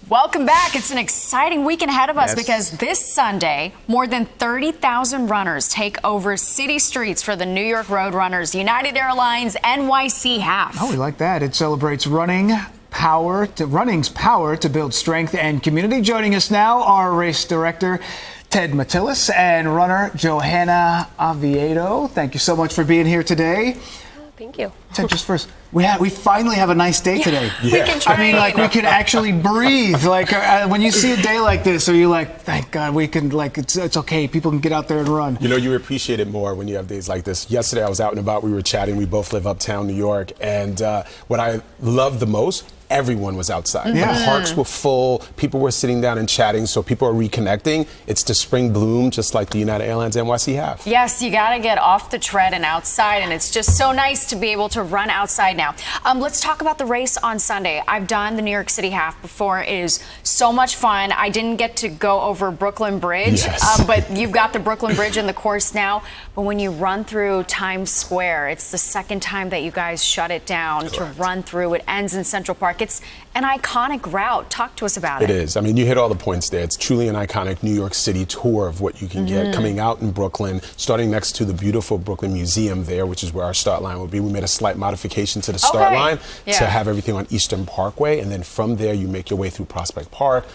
Welcome back. It's an exciting weekend ahead of us because this Sunday, more than 30,000 runners take over city streets for the New York Road Runners United Airlines NYC half. Oh, we like that. It celebrates running's power to build strength and community. Joining us now, our race director, Ted Matillis, and runner Johanna Oviedo. Thank you so much for being here today. Thank you. Ted, just first, we finally have a nice day today. We can train. I mean, like, we can actually breathe. Like, when you see a day like this, are you like, thank God we can, like, it's okay. People can get out there and run. You know, you appreciate it more when you have days like this. Yesterday, I was out and about. We were chatting. We both live uptown New York. And what I love the most, everyone was outside. Yeah. The parks were full. People were sitting down and chatting. So people are reconnecting. It's the spring bloom, just like the United Airlines NYC half. Yes, you got to get off the tread and outside. And it's just so nice to be able to run outside now. Let's talk about the race on Sunday. I've done the New York City half before. It is so much fun. I didn't get to go over Brooklyn Bridge, but you've got the Brooklyn Bridge in the course now. But when you run through Times Square, it's the second time that you guys shut it down to run through. It ends in Central Park. It's an iconic route. Talk to us about it. It is. I mean, you hit all the points there. It's truly an iconic New York City tour of what you can get coming out in Brooklyn, starting next to the beautiful Brooklyn Museum there, which is where our start line will be. We made a slight modification to the start line to have everything on Eastern Parkway. And then from there, you make your way through Prospect Park,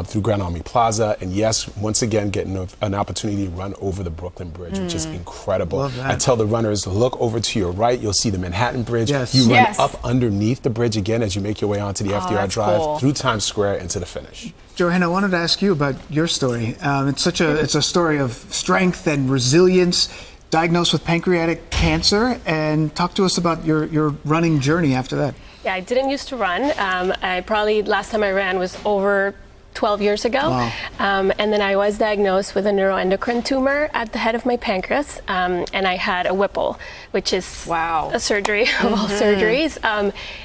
through Grand Army Plaza. And yes, once again, getting an opportunity to run over the Brooklyn Bridge, which is incredible. I tell the runners, look over to your right. You'll see the Manhattan Bridge. You run up underneath the bridge again as you make your way onto the FDR Drive through Times Square into the finish. Johanna, I wanted to ask you about your story. It's a story of strength and resilience, diagnosed with pancreatic cancer, and talk to us about your running journey after that. Yeah, I didn't used to run. Last time I ran was over 12 years ago. Wow. And then I was diagnosed with a neuroendocrine tumor at the head of my pancreas, and I had a Whipple, which is a surgery of all surgeries.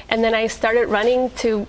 And then I started running to,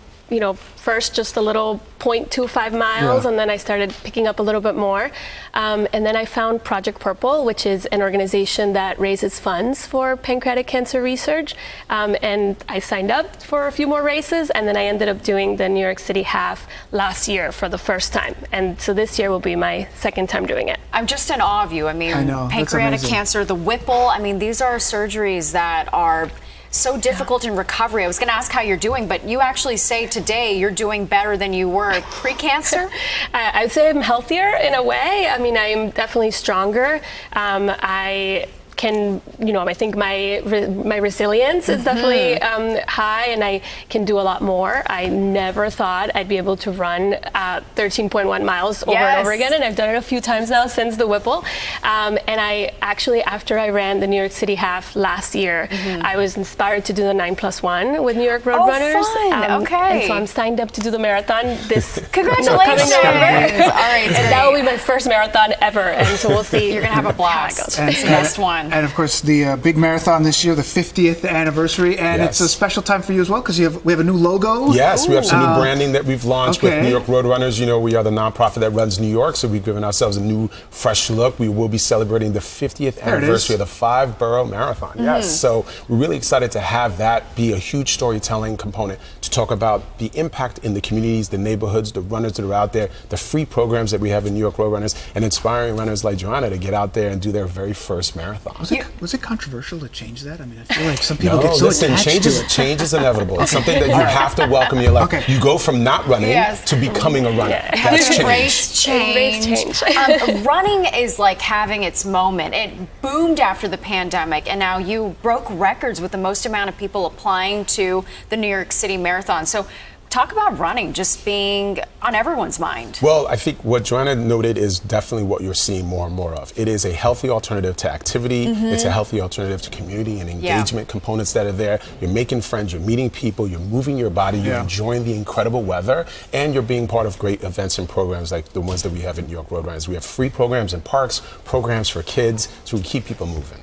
first just a little 0.25 miles, and then I started picking up a little bit more. And then I found Project Purple, which is an organization that raises funds for pancreatic cancer research. And I signed up for a few more races, and then I ended up doing the New York City half last year for the first time. And so this year will be my second time doing it. I'm just in awe of you. I mean, pancreatic cancer, the Whipple, I mean, these are surgeries that are so difficult in recovery. I was going to ask how you're doing, but you actually say today you're doing better than you were pre-cancer? I'd say I'm healthier in a way. I mean, I'm definitely stronger. I can, I think my resilience is definitely high, and I can do a lot more. I never thought I'd be able to run 13.1 miles over and over again, and I've done it a few times now since the Whipple. And I actually, after I ran the New York City half last year, I was inspired to do the 9+1 with New York Road Runners. Fun. And so I'm signed up to do the marathon this Congratulations! coming November. All right, and that will be my first marathon ever, and so we'll see. You're going to have a blast. It's the best one. And of course, the big marathon this year, the 50th anniversary, and it's a special time for you as well because we have a new logo. Yes, we have some new branding that we've launched with New York Road Runners. We are the nonprofit that runs New York, so we've given ourselves a new, fresh look. We will be celebrating the 50th anniversary of the 5-borough marathon. Yes, so we're really excited to have that be a huge storytelling component to talk about the impact in the communities, the neighborhoods, the runners that are out there, the free programs that we have in New York Road Runners, and inspiring runners like Johanna to get out there and do their very first marathon. Was it controversial to change that? I mean, I feel like some people get so attached to it. Change is inevitable. It's something that you have to welcome in your life. You go from not running to becoming a runner. That's change. Running is like having its moment. It boomed after the pandemic, and now you broke records with the most amount of people applying to the New York City Marathon. So talk about running just being on everyone's mind. Well, I think what Johanna noted is definitely what you're seeing more and more of. It is a healthy alternative to activity. It's a healthy alternative to community and engagement components that are there. You're making friends, you're meeting people, you're moving your body, you're enjoying the incredible weather, and you're being part of great events and programs like the ones that we have at New York Road Runners. We have free programs in parks, programs for kids, so we keep people moving.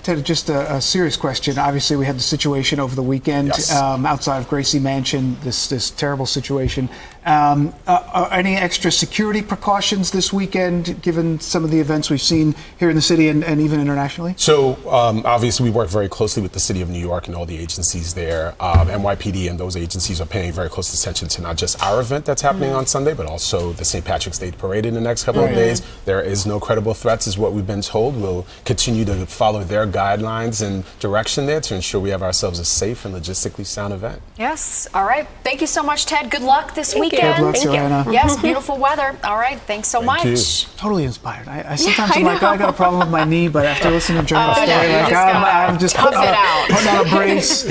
Ted, just a serious question. Obviously, we had the situation over the weekend outside of Gracie Mansion, this terrible situation. Are any extra security precautions this weekend, given some of the events we've seen here in the city and even internationally? So obviously we work very closely with the City of New York and all the agencies there. NYPD and those agencies are paying very close attention to not just our event that's happening on Sunday, but also the St. Patrick's Day Parade in the next couple of days. There is no credible threats is what we've been told. We'll continue to follow their guidelines and direction there to ensure we have ourselves a safe and logistically sound event. Yes. All right. Thank you so much, Ted. Good luck this weekend. Good luck, Joanna. Yes, beautiful weather. All right. Thanks so much. you. Totally inspired. I sometimes I I'm like, know. I got a problem with my knee, but after listening to Joanna's story, yeah, you like, just gotta I'm just tough it out. putting on a brace.